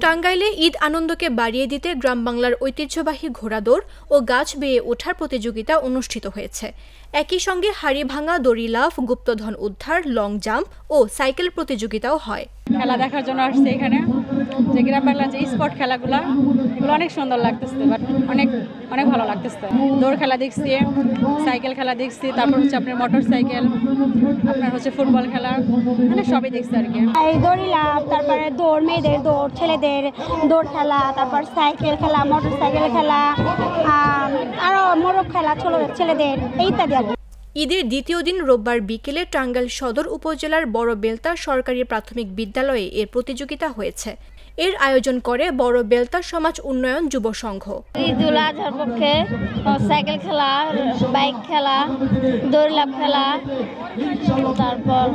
টাঙ্গাইলে ঈদ আনন্দকে বাড়িয়ে দিতে গ্রাম বাংলার ঐতিহ্যবাহী ঘোড়াদৌড় ও গাছ বেয়ে ওঠার প্রতিযোগিতা অনুষ্ঠিত হয়েছে। একই সঙ্গে হাড়ি ভাঙা, দড়ি লাফ, গুপ্তধন উদ্ধার, লং জাম্প ও সাইকেল প্রতিযোগিতাও হয়। খেলা দেখার জন্য আসছে এখানে, যে গ্রাম বাংলার যে স্পোর্ট খেলাগুলো এগুলো অনেক সুন্দর লাগতেছে, বাট অনেক অনেক ভালো লাগতেছে। দৌড় খেলা দেখছি, সাইকেল খেলা দেখছি, তারপর হচ্ছে আপনার মোটর সাইকেল, আপনার হচ্ছে ফুটবল খেলা, মানে সবই দেখছি আর কি। এই দড়ি লাফ, তারপরে দৌড়, মেয়েদের দৌড়, ছেলেদের দৌড় খেলা, তারপর সাইকেল খেলা, মোটর সাইকেল খেলা, আরো মোরগ খেলা ছেলেদের, ইত্যাদি আর কি। ঈদের দ্বিতীয় দিন রোববার বিকেলে টাঙ্গাইল সদর উপজেলার বড় বেলতা সরকারি প্রাথমিক বিদ্যালয়ে এর প্রতিযোগিতা হয়েছে। এর আয়োজন করে বড় বেলতা সমাজ উন্নয়ন যুব সংঘ। ঈদুল আজহার পক্ষে সাইকেল খেলা, বাইক খেলা, দড়ি লাফ খেলা, তারপর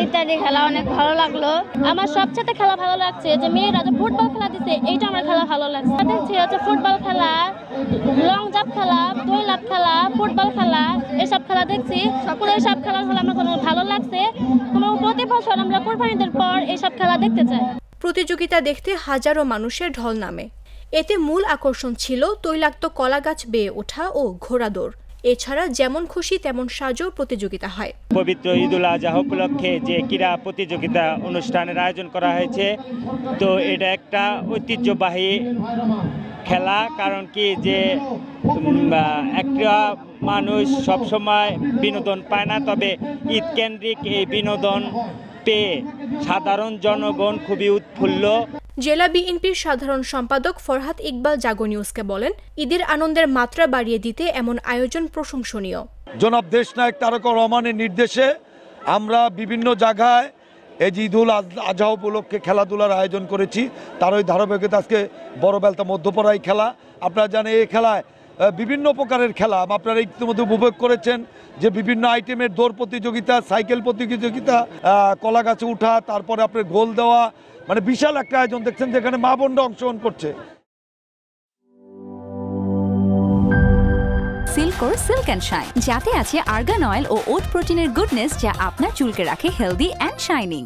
ইত্যাদি খেলা অনেক ভালো লাগলো। আমার সবচেয়ে খেলা ভালো লাগছে যে মেয়েরা যে ফুটবল খেলা দিচ্ছে, এইটা আমার খেলা ভালো লাগছে। দেখছি হচ্ছে ফুটবল খেলা, লং জাম্প খেলা, দড়ি লাফ খেলা, ফুটবল খেলা, এসব খেলা দেখছি। সকলে সব খেলা আমার কোনো ভালো লাগছে। কোনো প্রতি বছর আমরা কোরবানিদের পর এইসব খেলা দেখতে চাই। প্রতিযোগিতা দেখতে হাজারো মানুষের ঢল নামে। এতে মূল আকর্ষণ ছিল তৈলাক্ত কলা গাছ বেয়ে ওঠা ও ঘোড়াদৌড়। এছাড়া যেমন খুশি তেমন সাজও প্রতিযোগিতা হয়। পবিত্র ঈদুল আজহা উপলক্ষে যে ক্রীড়া প্রতিযোগিতা অনুষ্ঠানের আয়োজন করা হয়েছে, তো এটা একটা ঐতিহ্যবাহী খেলা। কারণ কি যে একটা মানুষ সবসময় বিনোদন পায় না, তবে ঈদ কেন্দ্রিক এই বিনোদন পেয়ে সাধারণ জনগণ খুবই উৎফুল্ল। জেলা বিএনপির সাধারণ সম্পাদক ফরহাদ ইকবাল জাগো নিউজকে বলেন, ঈদের আনন্দের মাত্রা বাড়িয়ে দিতে এমন আয়োজন প্রশংসনীয়। জনাব দেশনায়ক তারেক রহমানের নির্দেশে আমরা বিভিন্ন জায়গায় এই যে ঈদুল আজহা উপলক্ষে খেলাধুলার আয়োজন করেছি। তার ওই ধারাবাহিকতা আজকে বড় বেলতা মধ্যপাড়ায় খেলা। আপনারা জানেন এই খেলায় বিভিন্ন প্রকারের খেলা আপনারা ইতিমধ্যে উপভোগ করেছেন, যে বিভিন্ন আইটেমের দৌড় প্রতিযোগিতা, সাইকেল প্রতিযোগিতা, কলা গাছে উঠা, তারপরে আপনার গোল দেওয়া, মানে বিশাল একটা আয়োজন দেখছেন যেখানে মা বোনরা অংশগ্রহণ করছে। সিল্কোর সিল্ক অ্যান্ড শাইন, যাতে আছে আর্গান অয়েল ও ওট প্রোটিনের গুডনেস, যা আপনার চুলকে রাখে হেলদি অ্যান্ড শাইনিং।